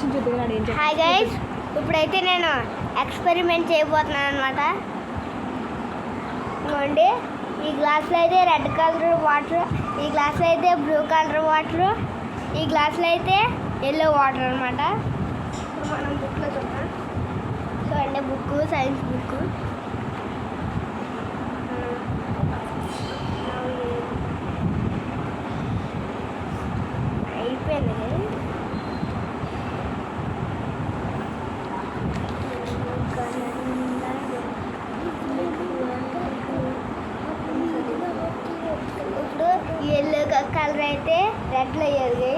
వచ్చింది చూద్దాం ఏం చెప్పి. హాయ్ గైస్, ఇప్పుడైతే నేను ఎక్స్పెరిమెంట్ చేయబోతున్నాను అనమాట. ఇవ్వండి, ఈ గ్లాస్లో అయితే రెడ్ కలర్ వాటర్, ఈ గ్లాస్లో అయితే బ్లూ కలర్ వాటర్, ఈ గ్లాస్లో అయితే ఎల్లో వాటర్ అనమాట. ఇప్పుడు మనం బుక్లో చూద్దాం. చూడండి, బుక్ సైన్స్ బుక్. అయిపోయింది. ఇప్పుడు ఎల్లో కలర్ అయితే రెడ్లో అయ్యేది.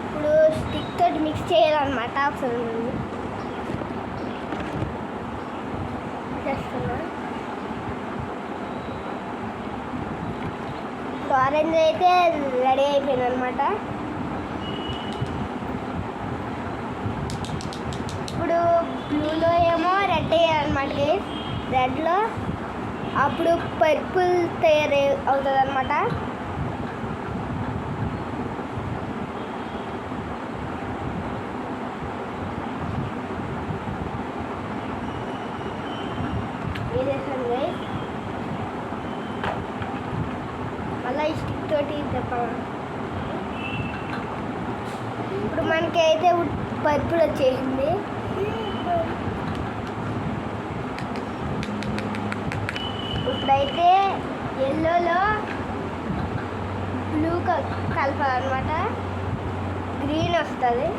ఇప్పుడు స్టిక్ తోటి మిక్స్ చేయాలన్నమాట. ఒకసారి చేస్తున్నా. ఆరెంజ్ అయితే రెడీ అయిపోయింది అనమాట. ఇప్పుడు బ్లూలో ఏమో రెడ్ వేయాలన్నమాట. రెడ్లో అప్పుడు పర్పుల్ తయారు అవుతుంది అనమాట. వేసేసండి. మళ్ళీ ఈ స్టిక్ తోటి చెప్పాలి. ఇప్పుడు మనకి అయితే పర్పుల్ వచ్చేసింది. ఇప్పుడైతే ఎల్లోలో బ్లూ కలపాలన్నమాట. గ్రీన్ వస్తుంది.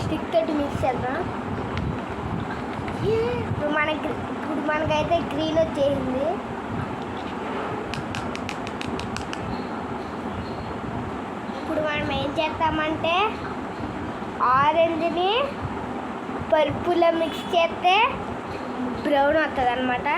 స్టిక్ తోటి మిక్స్ చేద్దాం. ఇప్పుడు మనకైతే గ్రీన్ వచ్చేసింది. ఇప్పుడు మనం ఏం చేస్తామంటే ఆరెంజ్ని పర్పుల్లో మిక్స్ చేస్తే బ్రౌన్ వస్తుంది అనమాట.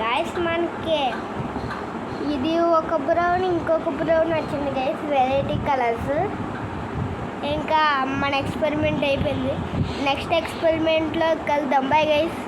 గైస్, మనకి ఇది ఒక బ్రౌన్, ఇంకొక బ్రౌన్ వచ్చింది గైస్. Variety colours. ఇంకా మన ఎక్స్పెరిమెంట్ అయిపోయింది. నెక్స్ట్ ఎక్స్పెరిమెంట్లో కలుద్దాం. Bye guys.